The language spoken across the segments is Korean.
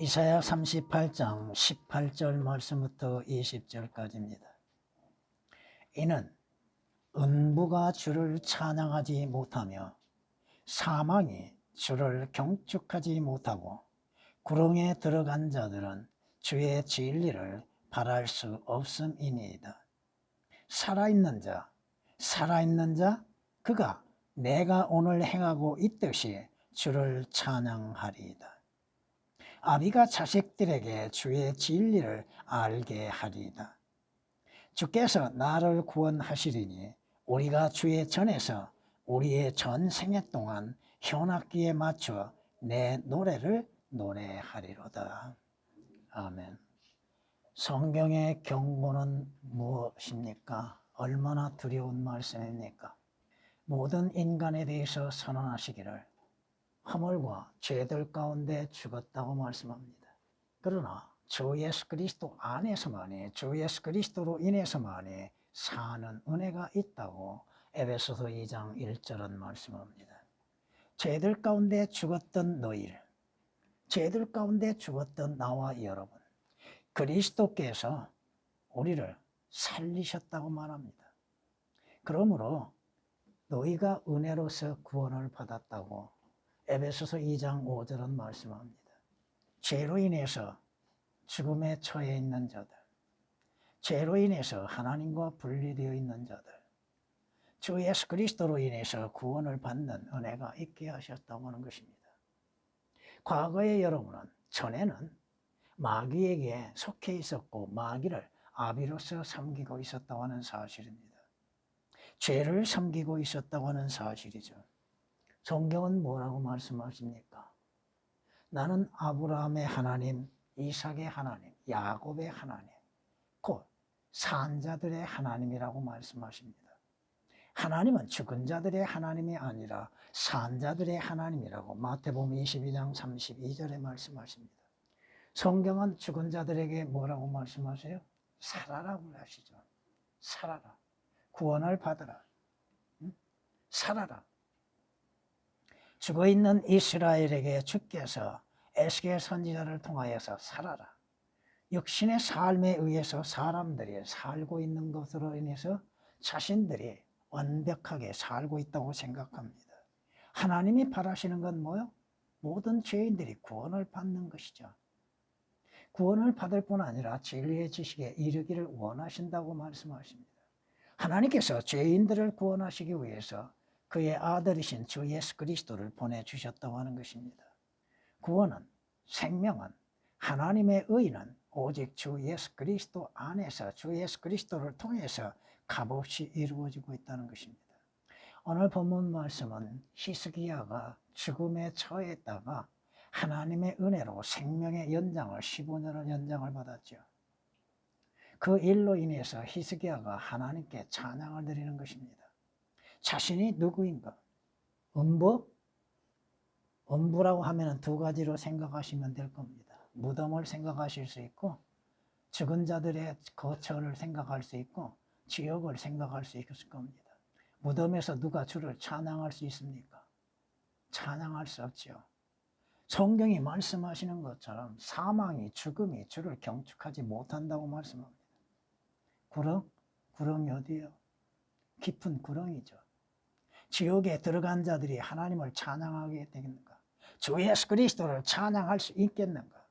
이사야 38장 18절 말씀부터 20절까지입니다. 이는 음부가 주를 찬양하지 못하며 사망이 주를 경축하지 못하고 구렁에 들어간 자들은 주의 진리를 바랄 수 없음이니이다. 살아있는 자 그가 내가 오늘 행하고 있듯이 주를 찬양하리이다. 아비가 자식들에게 주의 진리를 알게 하리이다. 주께서 나를 구원하시리니 우리가 주의 전에서 우리의 전생애 동안 현악기에 맞춰 내 노래를 노래하리로다. 아멘. 성경의 경고는 무엇입니까? 얼마나 두려운 말씀입니까? 모든 인간에 대해서 선언하시기를 허물과 죄들 가운데 죽었다고 말씀합니다. 그러나 주 예수 그리스도 안에서만이, 주 예수 그리스도로 인해서만이 사는 은혜가 있다고 에베소서 2장 1절은 말씀합니다. 죄들 가운데 죽었던 너희를, 죄들 가운데 죽었던 나와 여러분, 그리스도께서 우리를 살리셨다고 말합니다. 그러므로 너희가 은혜로서 구원을 받았다고 에베소서 2장 5절은 말씀합니다. 죄로 인해서 죽음에 처해 있는 자들, 죄로 인해서 하나님과 분리되어 있는 자들, 주 예수 그리스도로 인해서 구원을 받는 은혜가 있게 하셨다고 하는 것입니다. 과거의 여러분은 전에는 마귀에게 속해 있었고 마귀를 아비로서 섬기고 있었다고 하는 사실입니다. 죄를 섬기고 있었다고 하는 사실이죠. 성경은 뭐라고 말씀하십니까? 나는 아브라함의 하나님, 이삭의 하나님, 야곱의 하나님, 곧 산자들의 하나님이라고 말씀하십니다. 하나님은 죽은 자들의 하나님이 아니라 산자들의 하나님이라고 마태복음 22장 32절에 말씀하십니다. 성경은 죽은 자들에게 뭐라고 말씀하세요? 살아라고 하시죠. 살아라. 구원을 받으라. 살아라. 죽어있는 이스라엘에게 주께서 에스겔 선지자를 통하여서 살아라. 육신의 삶에 의해서 사람들이 살고 있는 것으로 인해서 자신들이 완벽하게 살고 있다고 생각합니다. 하나님이 바라시는 건 뭐요? 모든 죄인들이 구원을 받는 것이죠. 구원을 받을 뿐 아니라 진리의 지식에 이르기를 원하신다고 말씀하십니다. 하나님께서 죄인들을 구원하시기 위해서 그의 아들이신 주 예수 그리스도를 보내주셨다고 하는 것입니다. 구원은, 생명은, 하나님의 의는 오직 주 예수 그리스도 안에서 주 예수 그리스도를 통해서 값없이 이루어지고 있다는 것입니다. 오늘 본문 말씀은 히스기야가 죽음에 처했다가 하나님의 은혜로 생명의 연장을 15년을 연장을 받았죠. 그 일로 인해서 히스기야가 하나님께 찬양을 드리는 것입니다. 자신이 누구인가? 음부라고 하면 두 가지로 생각하시면 될 겁니다. 무덤을 생각하실 수 있고 죽은 자들의 거처를 생각할 수 있고 지옥을 생각할 수 있을 겁니다. 무덤에서 누가 주를 찬양할 수 있습니까? 찬양할 수 없죠. 성경이 말씀하시는 것처럼 사망이, 죽음이 주를 경축하지 못한다고 말씀합니다. 구렁이 어디요? 깊은 구렁이죠. 지옥에 들어간 자들이 하나님을 찬양하게 되겠는가? 주 예수 그리스도를 찬양할 수 있겠는가?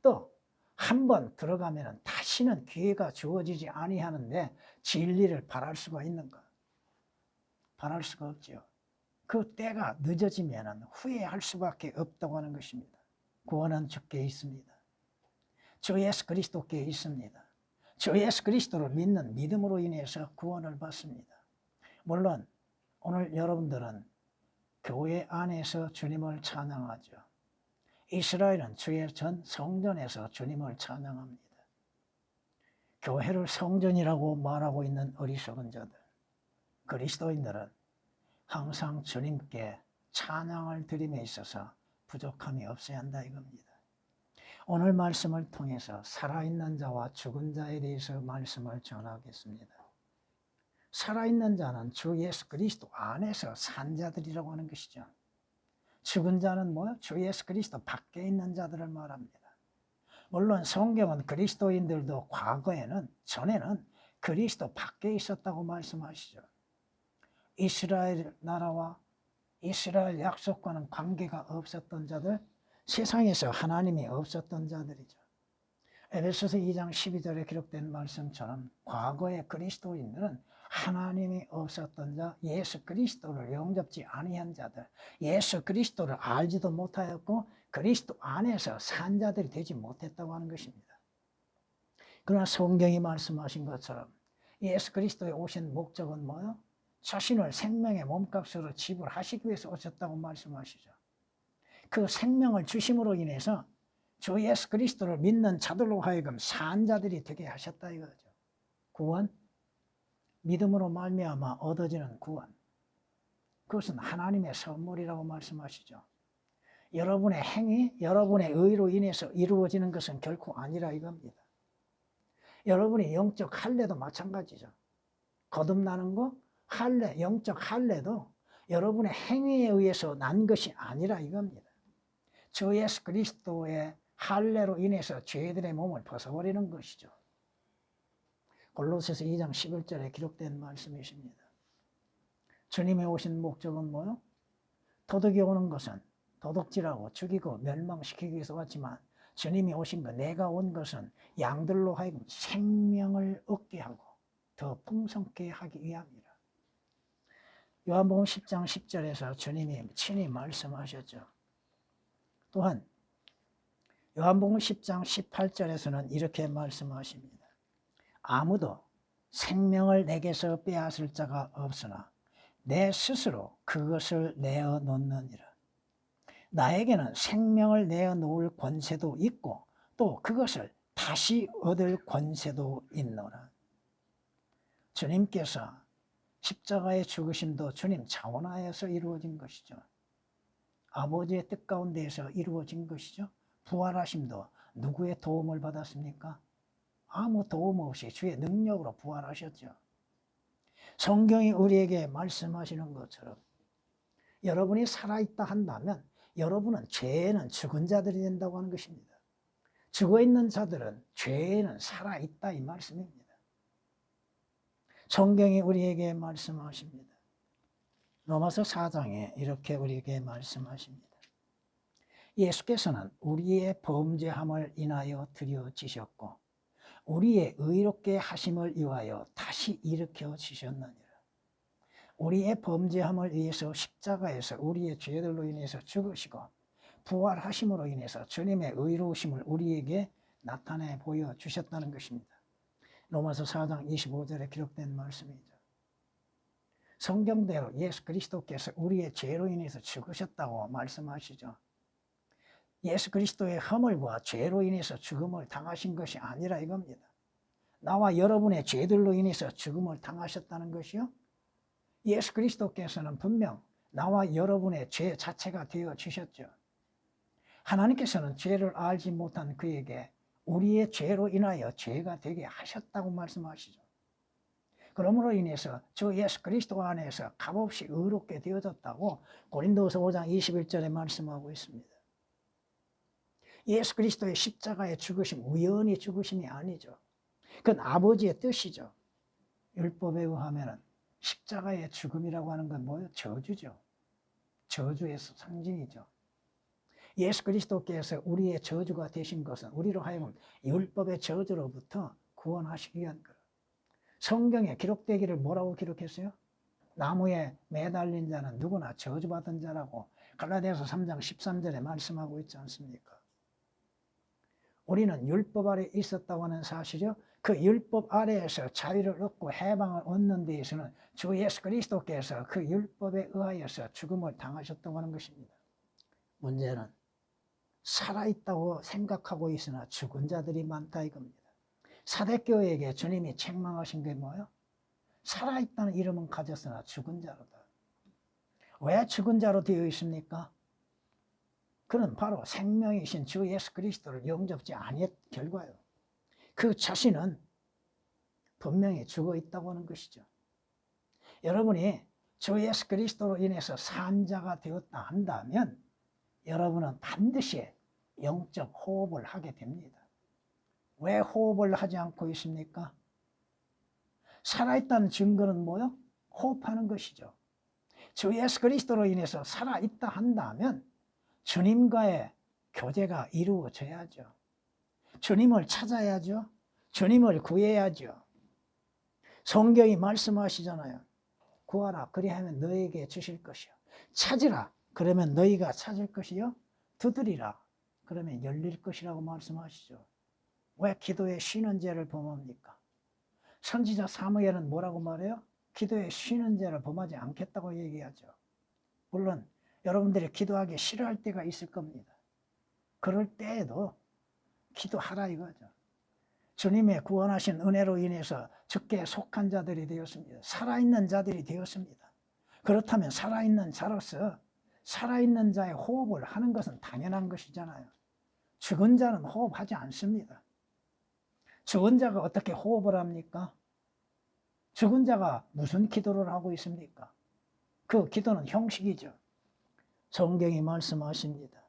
또 한 번 들어가면 다시는 기회가 주어지지 아니하는데 진리를 바랄 수가 있는가? 바랄 수가 없죠. 그 때가 늦어지면 후회할 수밖에 없다고 하는 것입니다. 구원은 주께 있습니다. 주 예수 그리스도께 있습니다. 주 예수 그리스도를 믿는 믿음으로 인해서 구원을 받습니다. 물론 오늘 여러분들은 교회 안에서 주님을 찬양하죠. 이스라엘은 주의 전 성전에서 주님을 찬양합니다. 교회를 성전이라고 말하고 있는 어리석은 자들, 그리스도인들은 항상 주님께 찬양을 드림에 있어서 부족함이 없어야 한다 이겁니다. 오늘 말씀을 통해서 살아있는 자와 죽은 자에 대해서 말씀을 전하겠습니다. 살아있는 자는 주 예수 그리스도 안에서 산 자들이라고 하는 것이죠. 죽은 자는 뭐요? 주 예수 그리스도 밖에 있는 자들을 말합니다. 물론 성경은 그리스도인들도 전에는 그리스도 밖에 있었다고 말씀하시죠. 이스라엘 나라와 이스라엘 약속과는 관계가 없었던 자들, 세상에서 하나님이 없었던 자들이죠. 에베소서 2장 12절에 기록된 말씀처럼 과거의 그리스도인들은 하나님이 없었던 자, 예수 그리스도를 영접지 아니한 자들, 예수 그리스도를 알지도 못하였고 그리스도 안에서 산 자들이 되지 못했다고 하는 것입니다. 그러나 성경이 말씀하신 것처럼 예수 그리스도에 오신 목적은 뭐요? 자신을 생명의 몸값으로 지불하시기 위해서 오셨다고 말씀하시죠. 그 생명을 주심으로 인해서 주 예수 그리스도를 믿는 자들로 하여금 산 자들이 되게 하셨다 이거죠. 구원, 믿음으로 말미암아 얻어지는 구원, 그것은 하나님의 선물이라고 말씀하시죠. 여러분의 행위, 여러분의 의로 인해서 이루어지는 것은 결코 아니라 이겁니다. 여러분이 영적 할례도 마찬가지죠. 거듭나는 거, 할례, 영적 할례도 여러분의 행위에 의해서 난 것이 아니라 이겁니다. 주 예수 그리스도의 할례로 인해서 죄들의 몸을 벗어버리는 것이죠. 골로새서 2장 11절에 기록된 말씀이십니다. 주님이 오신 목적은 뭐요? 도둑이 오는 것은 도둑질하고 죽이고 멸망시키기 위해서 왔지만 주님이 오신 것, 내가 온 것은 양들로 하여금 생명을 얻게 하고 더 풍성케 하기 위함이라. 요한복음 10장 10절에서 주님이 친히 말씀하셨죠. 또한 요한복음 10장 18절에서는 이렇게 말씀하십니다. 아무도 생명을 내게서 빼앗을 자가 없으나 내 스스로 그것을 내어 놓느니라. 나에게는 생명을 내어 놓을 권세도 있고 또 그것을 다시 얻을 권세도 있노라. 주님께서 십자가의 죽으심도 주님 차원하여서 이루어진 것이죠. 아버지의 뜻 가운데에서 이루어진 것이죠. 부활하심도 누구의 도움을 받았습니까? 아무 도움 없이 주의 능력으로 부활하셨죠. 성경이 우리에게 말씀하시는 것처럼 여러분이 살아있다 한다면 여러분은 죄에는 죽은 자들이 된다고 하는 것입니다. 죽어있는 자들은 죄에는 살아있다 이 말씀입니다. 성경이 우리에게 말씀하십니다. 로마서 4장에 이렇게 우리에게 말씀하십니다. 예수께서는 우리의 범죄함을 인하여 드려지셨고 우리의 의롭게 하심을 위하여 다시 일으켜 주셨느니라. 우리의 범죄함을 위해서 십자가에서 우리의 죄들로 인해서 죽으시고 부활하심으로 인해서 주님의 의로우심을 우리에게 나타내 보여주셨다는 것입니다. 로마서 4장 25절에 기록된 말씀이죠. 성경대로 예수 그리스도께서 우리의 죄로 인해서 죽으셨다고 말씀하시죠. 예수 그리스도의 허물과 죄로 인해서 죽음을 당하신 것이 아니라 이겁니다. 나와 여러분의 죄들로 인해서 죽음을 당하셨다는 것이요. 예수 그리스도께서는 분명 나와 여러분의 죄 자체가 되어 주셨죠. 하나님께서는 죄를 알지 못한 그에게 우리의 죄로 인하여 죄가 되게 하셨다고 말씀하시죠. 그러므로 인해서 주 예수 그리스도 안에서 값없이 의롭게 되어졌다고 고린도서 5장 21절에 말씀하고 있습니다. 예수 그리스도의 십자가의 죽으심, 우연히 죽으심이 아니죠. 그건 아버지의 뜻이죠. 율법에 의하면 십자가의 죽음이라고 하는 건 뭐예요? 저주죠. 저주의 상징이죠. 예수 그리스도께서 우리의 저주가 되신 것은 우리로 하여금 율법의 저주로부터 구원하시기 위한 것. 성경에 기록되기를 뭐라고 기록했어요? 나무에 매달린 자는 누구나 저주받은 자라고 갈라디아서 3장 13절에 말씀하고 있지 않습니까? 우리는 율법 아래 있었다고 하는 사실이요. 그 율법 아래에서 자유를 얻고 해방을 얻는 데에서는 주 예수 그리스도께서 그 율법에 의하여서 죽음을 당하셨다고 하는 것입니다. 문제는 살아있다고 생각하고 있으나 죽은 자들이 많다 이겁니다. 사대교회에게 주님이 책망하신 게 뭐예요? 살아있다는 이름은 가졌으나 죽은 자로다. 왜 죽은 자로 되어 있습니까? 그는 바로 생명이신 주 예수 그리스도를 영접지 아니했 결과요. 그 자신은 분명히 죽어 있다고 하는 것이죠. 여러분이 주 예수 그리스도로 인해서 산 자가 되었다 한다면 여러분은 반드시 영적 호흡을 하게 됩니다. 왜 호흡을 하지 않고 있습니까? 살아있다는 증거는 뭐요? 호흡하는 것이죠. 주 예수 그리스도로 인해서 살아있다 한다면 주님과의 교제가 이루어져야죠. 주님을 찾아야죠. 주님을 구해야죠. 성경이 말씀하시잖아요. 구하라 그리하면 너에게 주실 것이요. 찾으라 그러면 너희가 찾을 것이요. 두드리라 그러면 열릴 것이라고 말씀하시죠. 왜 기도에 쉬는 죄를 범합니까? 선지자 사무엘은 뭐라고 말해요? 기도에 쉬는 죄를 범하지 않겠다고 얘기하죠. 물론 여러분들이 기도하기 싫어할 때가 있을 겁니다. 그럴 때에도 기도하라 이거죠. 주님의 구원하신 은혜로 인해서 주께 속한 자들이 되었습니다. 살아있는 자들이 되었습니다. 그렇다면 살아있는 자로서 살아있는 자의 호흡을 하는 것은 당연한 것이잖아요. 죽은 자는 호흡하지 않습니다. 죽은 자가 어떻게 호흡을 합니까? 죽은 자가 무슨 기도를 하고 있습니까? 그 기도는 형식이죠. 성경이 말씀하십니다.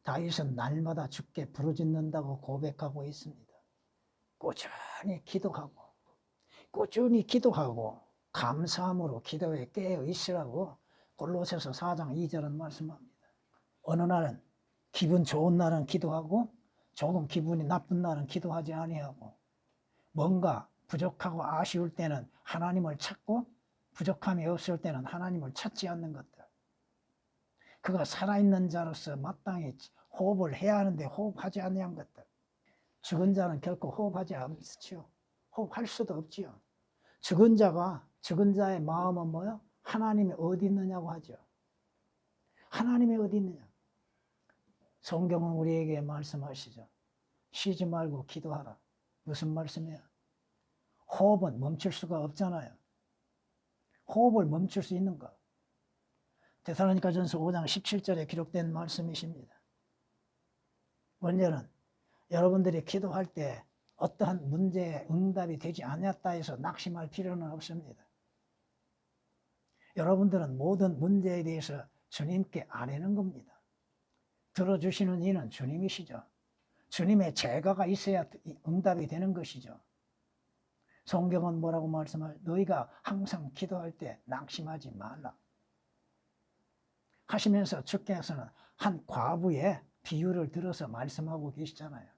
다윗은 날마다 주께 부르짖는다고 고백하고 있습니다. 꾸준히 기도하고 감사함으로 기도에 깨어 있으라고 골로새서 4장 2절은 말씀합니다. 어느 날은 기분 좋은 날은 기도하고 조금 기분이 나쁜 날은 기도하지 아니하고 뭔가 부족하고 아쉬울 때는 하나님을 찾고 부족함이 없을 때는 하나님을 찾지 않는 것들. 그가 살아있는 자로서 마땅히 호흡을 해야 하는데 호흡하지 아니한 것들. 죽은 자는 결코 호흡하지 않지요. 호흡할 수도 없지요. 죽은 자의 마음은 뭐요? 하나님이 어디 있느냐고 하죠. 하나님이 어디 있느냐? 성경은 우리에게 말씀하시죠. 쉬지 말고 기도하라. 무슨 말씀이에요? 호흡은 멈출 수가 없잖아요. 호흡을 멈출 수 있는가? 데살로니가전서 5장 17절에 기록된 말씀이십니다. 먼저는 여러분들이 기도할 때 어떠한 문제에 응답이 되지 않았다 해서 낙심할 필요는 없습니다. 여러분들은 모든 문제에 대해서 주님께 아뢰는 겁니다. 들어주시는 이는 주님이시죠. 주님의 제가가 있어야 응답이 되는 것이죠. 성경은 뭐라고 말씀할? 너희가 항상 기도할 때 낙심하지 말라 하시면서 주께서는 한 과부의 비유를 들어서 말씀하고 계시잖아요.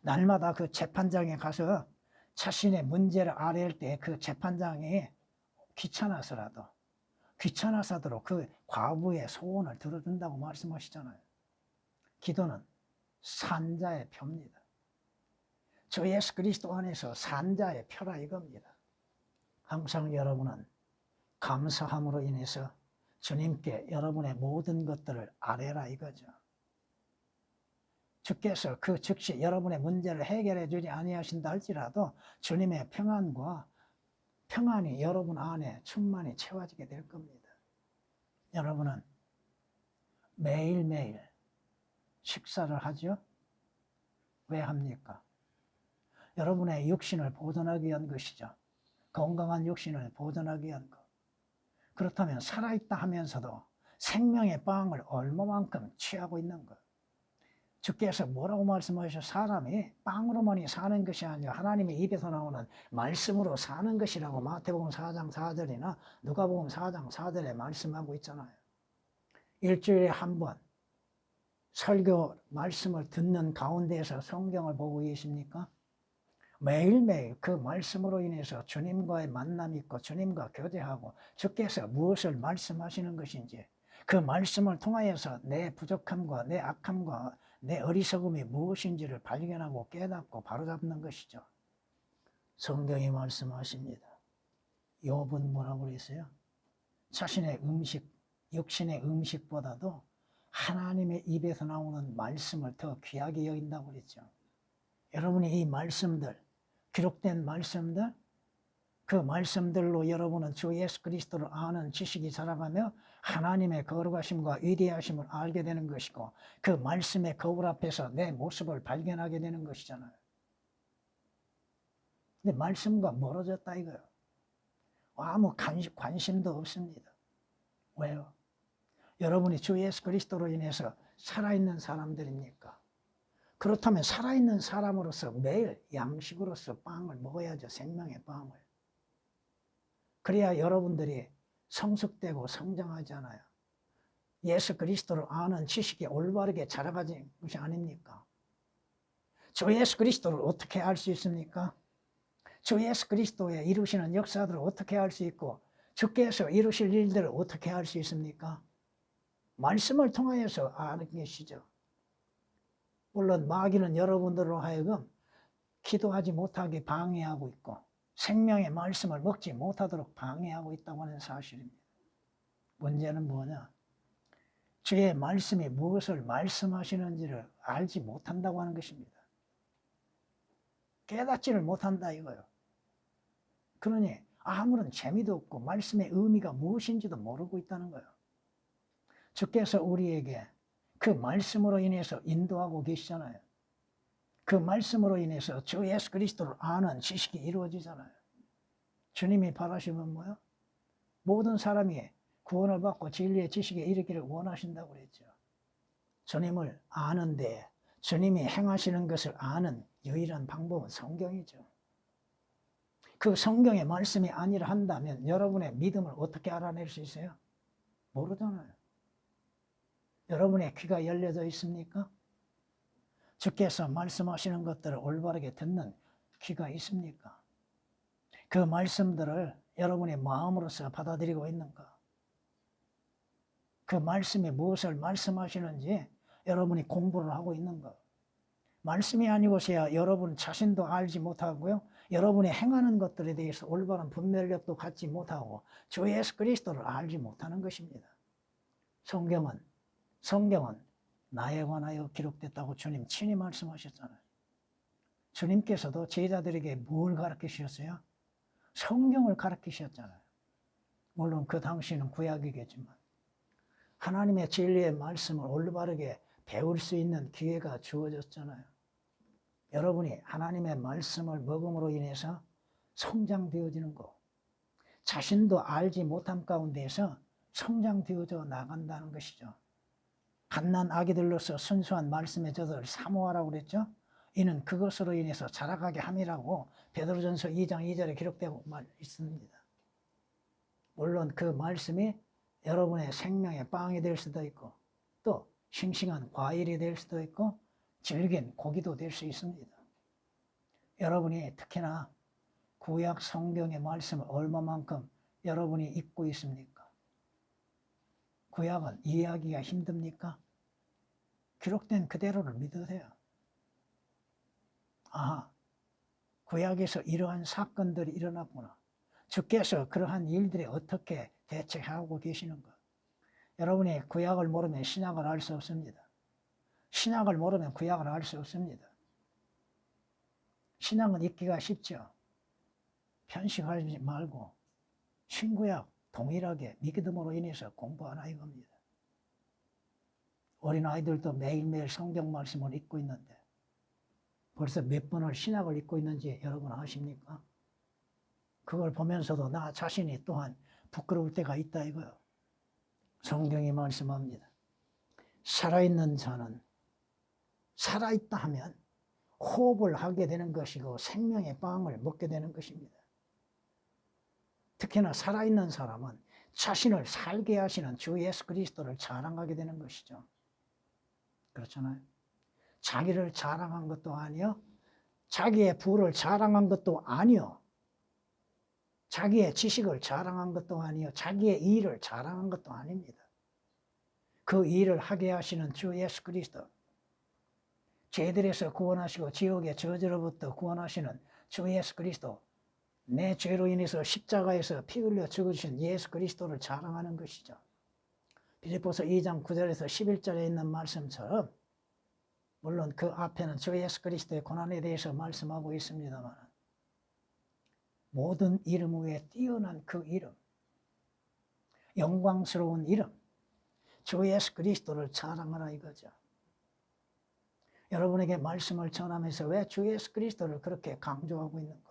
날마다 그 재판장에 가서 자신의 문제를 아뢰을 때 그 재판장이 귀찮아서도 그 과부의 소원을 들어준다고 말씀하시잖아요. 기도는 산자의 표입니다. 주 예수 그리스도 안에서 산자의 표라 이겁니다. 항상 여러분은 감사함으로 인해서 주님께 여러분의 모든 것들을 아뢰라 이거죠. 주께서 그 즉시 여러분의 문제를 해결해 주지 아니하신다 할지라도 주님의 평안이 여러분 안에 충만히 채워지게 될 겁니다. 여러분은 매일매일 식사를 하죠? 왜 합니까? 여러분의 육신을 보존하기 위한 것이죠. 건강한 육신을 보존하기 위한 것. 그렇다면 살아있다 하면서도 생명의 빵을 얼마만큼 취하고 있는 것. 주께서 뭐라고 말씀하셔? 사람이 빵으로만이 사는 것이 아니라 하나님의 입에서 나오는 말씀으로 사는 것이라고 마태복음 4장 4절이나 누가복음 4장 4절에 말씀하고 있잖아요. 일주일에 한 번 설교 말씀을 듣는 가운데에서 성경을 보고 계십니까? 매일매일 그 말씀으로 인해서 주님과의 만남이 있고 주님과 교제하고 주께서 무엇을 말씀하시는 것인지 그 말씀을 통하여서 내 부족함과 내 악함과 내 어리석음이 무엇인지를 발견하고 깨닫고 바로잡는 것이죠. 성경이 말씀하십니다. 욥은 뭐라고 그랬어요? 자신의 육신의 음식보다도 하나님의 입에서 나오는 말씀을 더 귀하게 여긴다고 그랬죠. 여러분이 이 말씀들, 기록된 말씀들, 그 말씀들로 여러분은 주 예수 그리스도를 아는 지식이 자라가며 하나님의 거룩하심과 위대하심을 알게 되는 것이고 그 말씀의 거울 앞에서 내 모습을 발견하게 되는 것이잖아요. 근데 말씀과 멀어졌다 이거예요. 아무 관심도 없습니다. 왜요? 여러분이 주 예수 그리스도로 인해서 살아있는 사람들입니까? 그렇다면 살아있는 사람으로서 매일 양식으로서 빵을 먹어야죠. 생명의 빵을. 그래야 여러분들이 성숙되고 성장하잖아요. 예수 그리스도를 아는 지식이 올바르게 자라가는 것이 아닙니까? 주 예수 그리스도를 어떻게 알 수 있습니까? 주 예수 그리스도의 이루시는 역사들을 어떻게 알 수 있고 주께서 이루실 일들을 어떻게 알 수 있습니까? 말씀을 통하여서 아는 것이죠. 물론 마귀는 여러분들로 하여금 기도하지 못하게 방해하고 있고 생명의 말씀을 먹지 못하도록 방해하고 있다고 하는 사실입니다. 문제는 뭐냐? 주의 말씀이 무엇을 말씀하시는지를 알지 못한다고 하는 것입니다. 깨닫지를 못한다 이거예요. 그러니 아무런 재미도 없고 말씀의 의미가 무엇인지도 모르고 있다는 거예요. 주께서 우리에게 그 말씀으로 인해서 인도하고 계시잖아요. 그 말씀으로 인해서 주 예수 그리스도를 아는 지식이 이루어지잖아요. 주님이 바라시면 뭐요? 모든 사람이 구원을 받고 진리의 지식에 이르기를 원하신다고 그랬죠. 주님을 아는데 주님이 행하시는 것을 아는 유일한 방법은 성경이죠. 그 성경의 말씀이 아니라 한다면 여러분의 믿음을 어떻게 알아낼 수 있어요? 모르잖아요. 여러분의 귀가 열려져 있습니까? 주께서 말씀하시는 것들을 올바르게 듣는 귀가 있습니까? 그 말씀들을 여러분의 마음으로서 받아들이고 있는가? 그 말씀이 무엇을 말씀하시는지 여러분이 공부를 하고 있는가? 말씀이 아니고서야 여러분 자신도 알지 못하고요. 여러분이 행하는 것들에 대해서 올바른 분별력도 갖지 못하고 주 예수 그리스도를 알지 못하는 것입니다. 성경은 나에 관하여 기록됐다고 주님 친히 말씀하셨잖아요. 주님께서도 제자들에게 뭘 가르치셨어요? 성경을 가르치셨잖아요. 물론 그 당시는 구약이겠지만 하나님의 진리의 말씀을 올바르게 배울 수 있는 기회가 주어졌잖아요. 여러분이 하나님의 말씀을 먹음으로 인해서 성장되어지는 거, 자신도 알지 못함 가운데에서 성장되어져 나간다는 것이죠. 갓난 아기들로서 순수한 말씀의 저들을 사모하라고 그랬죠. 이는 그것으로 인해서 자라가게 함이라고 베드로전서 2장 2절에 기록되고 있습니다. 물론 그 말씀이 여러분의 생명의 빵이 될 수도 있고 또 싱싱한 과일이 될 수도 있고 질긴 고기도 될 수 있습니다. 여러분이 특히나 구약 성경의 말씀을 얼마만큼 여러분이 읽고 있습니까? 구약은 이해하기가 힘듭니까? 기록된 그대로를 믿으세요. 아, 구약에서 이러한 사건들이 일어났구나. 주께서 그러한 일들에 어떻게 대처하고 계시는가? 여러분이 구약을 모르면 신약을 알 수 없습니다. 신약을 모르면 구약을 알 수 없습니다. 신약은 읽기가 쉽죠. 편식하지 말고 신구약 동일하게 믿음으로 인해서 공부하라 이겁니다. 어린아이들도 매일매일 성경 말씀을 읽고 있는데 벌써 몇 번을 신약을 읽고 있는지 여러분 아십니까? 그걸 보면서도 나 자신이 또한 부끄러울 때가 있다 이거요. 성경이 말씀합니다. 살아있는 자는 살아있다 하면 호흡을 하게 되는 것이고 생명의 빵을 먹게 되는 것입니다. 특히나 살아있는 사람은 자신을 살게 하시는 주 예수 그리스도를 자랑하게 되는 것이죠. 그렇잖아요. 자기를 자랑한 것도 아니요. 자기의 부를 자랑한 것도 아니요. 자기의 지식을 자랑한 것도 아니요. 자기의 일을 자랑한 것도 아닙니다. 그 일을 하게 하시는 주 예수 그리스도, 죄들에서 구원하시고 지옥의 저주로부터 구원하시는 주 예수 그리스도, 내 죄로 인해서 십자가에서 피 흘려 죽으신 예수 그리스도를 자랑하는 것이죠. 빌립보서 2장 9절에서 11절에 있는 말씀처럼 물론 그 앞에는 주 예수 그리스도의 고난에 대해서 말씀하고 있습니다만 모든 이름 위에 뛰어난 그 이름, 영광스러운 이름, 주 예수 그리스도를 자랑하라 이거죠. 여러분에게 말씀을 전하면서 왜 주 예수 그리스도를 그렇게 강조하고 있는가?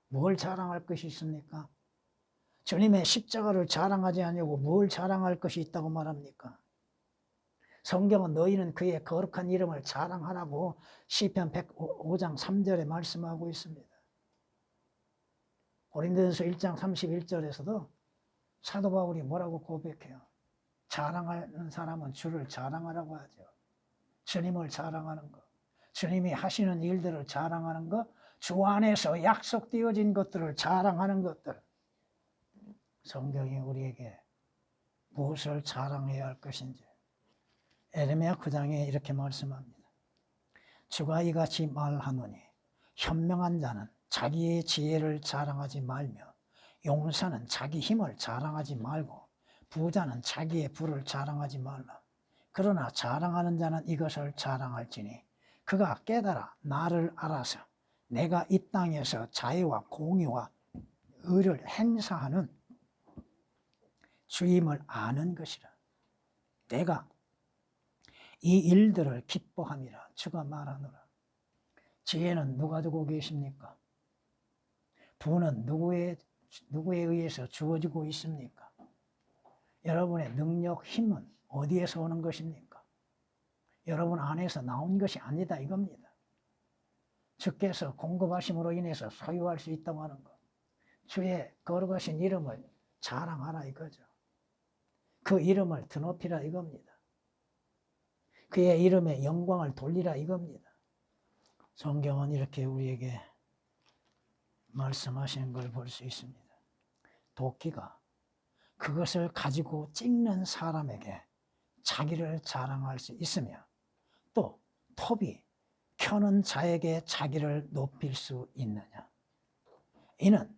뭘 자랑할 것이 있습니까? 주님의 십자가를 자랑하지 않냐고 뭘 자랑할 것이 있다고 말합니까? 성경은 너희는 그의 거룩한 이름을 자랑하라고 시편 105장 3절에 말씀하고 있습니다. 고린도전서 1장 31절에서도 사도 바울이 뭐라고 고백해요? 자랑하는 사람은 주를 자랑하라고 하죠. 주님을 자랑하는 것, 주님이 하시는 일들을 자랑하는 것, 주 안에서 약속되어진 것들을 자랑하는 것들. 성경이 우리에게 무엇을 자랑해야 할 것인지 에레미야 9장에 이렇게 말씀합니다. 주가 이같이 말하노니 현명한 자는 자기의 지혜를 자랑하지 말며 용사는 자기 힘을 자랑하지 말고 부자는 자기의 부를 자랑하지 말라. 그러나 자랑하는 자는 이것을 자랑할지니 그가 깨달아 나를 알아서 내가 이 땅에서 자애와 공의와 의를 행사하는 주임을 아는 것이라. 내가 이 일들을 기뻐함이라. 주가 말하노라. 지혜는 누가 주고 계십니까? 부는 누구에 의해서 주어지고 있습니까? 여러분의 능력, 힘은 어디에서 오는 것입니까? 여러분 안에서 나온 것이 아니다 이겁니다. 주께서 공급하심으로 인해서 소유할 수 있다고 하는 것. 주의 거룩하신 이름을 자랑하라 이거죠. 그 이름을 드높이라 이겁니다. 그의 이름에 영광을 돌리라 이겁니다. 성경은 이렇게 우리에게 말씀하시는 걸 볼 수 있습니다. 도끼가 그것을 가지고 찍는 사람에게 자기를 자랑할 수 있으며 또 톱이 켜는 자에게 자기를 높일 수 있느냐. 이는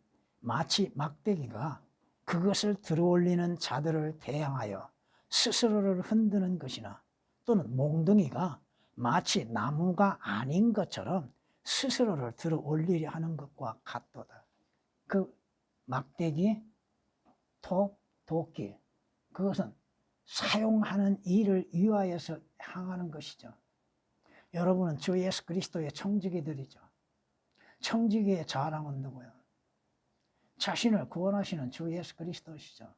마치 막대기가 그것을 들어올리는 자들을 대항하여 스스로를 흔드는 것이나 또는 몽둥이가 마치 나무가 아닌 것처럼 스스로를 들어올리려 하는 것과 같도다. 그 막대기, 톱, 도끼, 그것은 사용하는 일을 위하여서 향하는 것이죠. 여러분은 주 예수 그리스도의 청지기들이죠. 청지기의 자랑은 누구예요? 자신을 구원하시는 주 예수 그리스도시죠.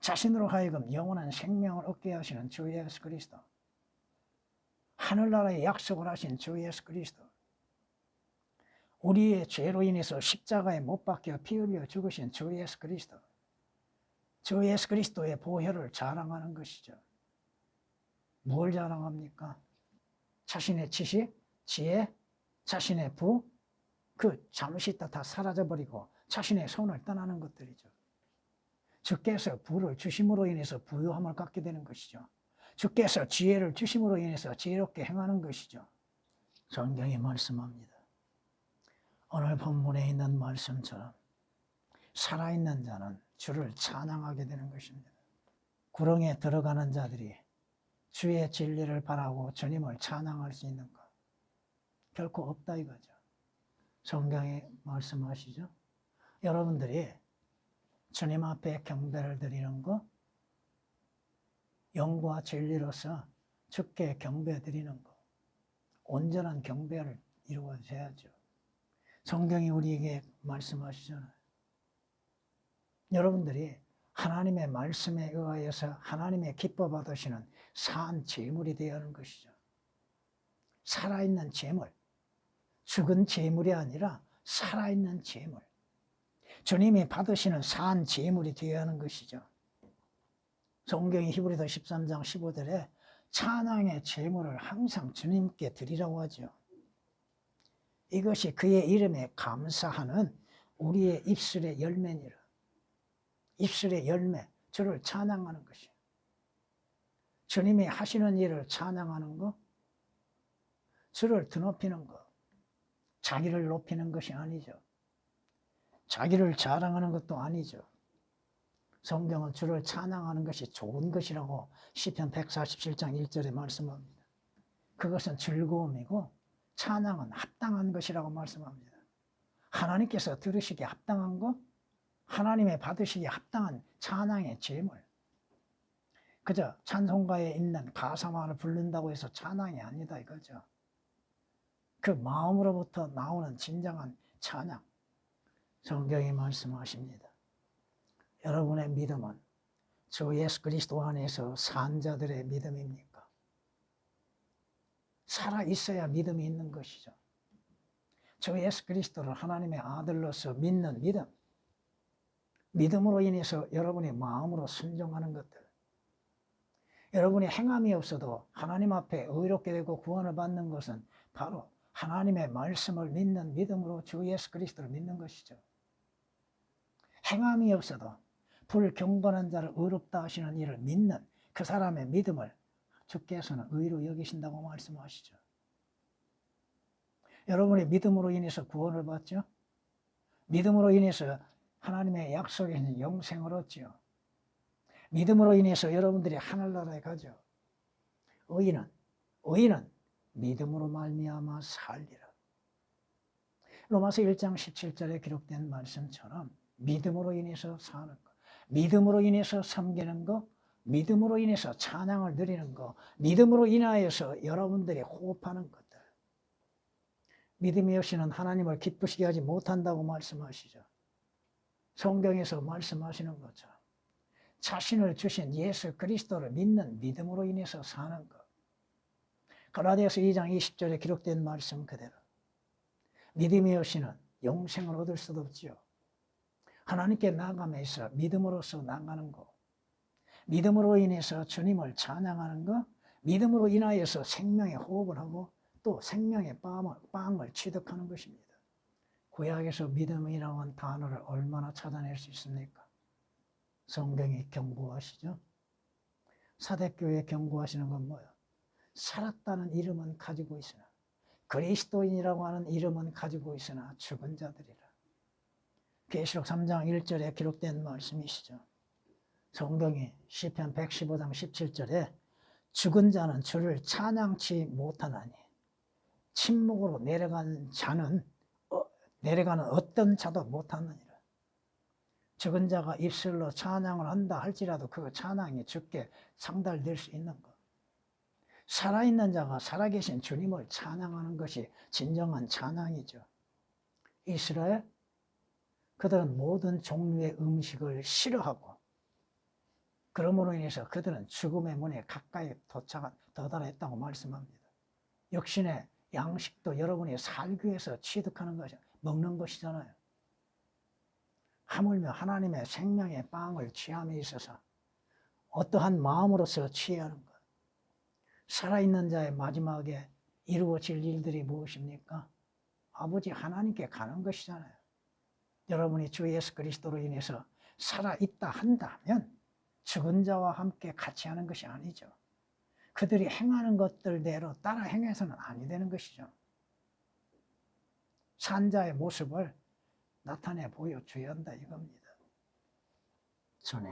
자신으로 하여금 영원한 생명을 얻게 하시는 주 예수 그리스도. 하늘나라의 약속을 하신 주 예수 그리스도. 우리의 죄로 인해서 십자가에 못 박혀 피 흘려 죽으신 주 예수 그리스도. 주 예수 그리스도의 보혈을 자랑하는 것이죠. 뭘 자랑합니까? 자신의 지식, 지혜, 자신의 부, 그 잠시 있다 다 사라져버리고 자신의 손을 떠나는 것들이죠. 주께서 부를 주심으로 인해서 부유함을 갖게 되는 것이죠. 주께서 지혜를 주심으로 인해서 지혜롭게 행하는 것이죠. 성경이 말씀합니다. 오늘 본문에 있는 말씀처럼 살아있는 자는 주를 찬양하게 되는 것입니다. 구렁에 들어가는 자들이 주의 진리를 바라고 주님을 찬양할 수 있는 것 결코 없다 이거죠. 성경에 말씀하시죠. 여러분들이 주님 앞에 경배를 드리는 것, 영과 진리로서 주께 경배 드리는 것, 온전한 경배를 이루어져야죠. 성경이 우리에게 말씀하시잖아요. 여러분들이 하나님의 말씀에 의하여서 하나님의 기뻐 받으시는 산 제물이 되어야 하는 것이죠. 살아있는 제물, 죽은 제물이 아니라 살아있는 제물. 주님이 받으시는 산 제물이 되어야 하는 것이죠. 성경이 히브리서 13장 15절에 찬양의 제물을 항상 주님께 드리라고 하죠. 이것이 그의 이름에 감사하는 우리의 입술의 열매니라. 입술의 열매, 주를 찬양하는 것이에요. 주님이 하시는 일을 찬양하는 것, 주를 드높이는 것, 자기를 높이는 것이 아니죠. 자기를 자랑하는 것도 아니죠. 성경은 주를 찬양하는 것이 좋은 것이라고 시편 147장 1절에 말씀합니다. 그것은 즐거움이고 찬양은 합당한 것이라고 말씀합니다. 하나님께서 들으시기에 합당한 것, 하나님의 받으시기에 합당한 찬양의 제물. 그저 찬송가에 있는 가사만을 부른다고 해서 찬양이 아니다 이거죠. 그 마음으로부터 나오는 진정한 찬양. 성경이 말씀하십니다. 여러분의 믿음은 주 예수 그리스도 안에서 산 자들의 믿음입니까? 살아 있어야 믿음이 있는 것이죠. 주 예수 그리스도를 하나님의 아들로서 믿는 믿음, 믿음으로 인해서 여러분의 마음으로 순종하는 것들, 여러분의 행함이 없어도 하나님 앞에 의롭게 되고 구원을 받는 것은 바로 하나님의 말씀을 믿는 믿음으로 주 예수 그리스도를 믿는 것이죠. 행함이 없어도 불경건한 자를 의롭다 하시는 이를 믿는 그 사람의 믿음을 주께서는 의로 여기신다고 말씀하시죠. 여러분의 믿음으로 인해서 구원을 받죠. 믿음으로 인해서 하나님의 약속에 있는 영생을 얻죠. 믿음으로 인해서 여러분들이 하늘나라에 가죠. 의인은 믿음으로 말미암아 살리라. 로마서 1장 17절에 기록된 말씀처럼 믿음으로 인해서 사는 것, 믿음으로 인해서 섬기는 것, 믿음으로 인해서 찬양을 드리는 것, 믿음으로 인하여서 여러분들이 호흡하는 것들. 믿음이 없이는 하나님을 기쁘시게 하지 못한다고 말씀하시죠. 성경에서 말씀하시는 것처럼 자신을 주신 예수 그리스도를 믿는 믿음으로 인해서 사는 것. 갈라디아서 2장 20절에 기록된 말씀 그대로 믿음이 없이는 영생을 얻을 수도 없지요. 하나님께 나아감에 있어 믿음으로서 나가는 것, 믿음으로 인해서 주님을 찬양하는 것, 믿음으로 인하여서 생명의 호흡을 하고 또 생명의 빵을 취득하는 것입니다. 구약에서 믿음이라고 하는 단어를 얼마나 찾아낼 수 있습니까? 성경이 경고하시죠. 사대교회 경고하시는 건 뭐예요? 살았다는 이름은 가지고 있으나 그리스도인이라고 하는 이름은 가지고 있으나 죽은 자들이라. 계시록 3장 1절에 기록된 말씀이시죠. 성경이 시편 115장 17절에 죽은 자는 주를 찬양치 못하나니 침묵으로 내려가는 어떤 자도 못하느니라. 죽은 자가 입술로 찬양을 한다 할지라도 그 찬양이 주께 상달될 수 있는 것. 살아있는 자가 살아계신 주님을 찬양하는 것이 진정한 찬양이죠. 이스라엘, 그들은 모든 종류의 음식을 싫어하고 그러므로 인해서 그들은 죽음의 문에 가까이 도달했다고 말씀합니다. 역신의 양식도 여러분이 살기 위해서 취득하는 것이 먹는 것이잖아요. 하물며 하나님의 생명의 빵을 취함에 있어서 어떠한 마음으로서 취해야 하는 것. 살아있는 자의 마지막에 이루어질 일들이 무엇입니까? 아버지 하나님께 가는 것이잖아요. 여러분이 주 예수 그리스도로 인해서 살아있다 한다면 죽은 자와 함께 같이 하는 것이 아니죠. 그들이 행하는 것들대로 따라 행해서는 아니 되는 것이죠. 산자의 모습을 나타내 보여줘야 한다 이겁니다. 전에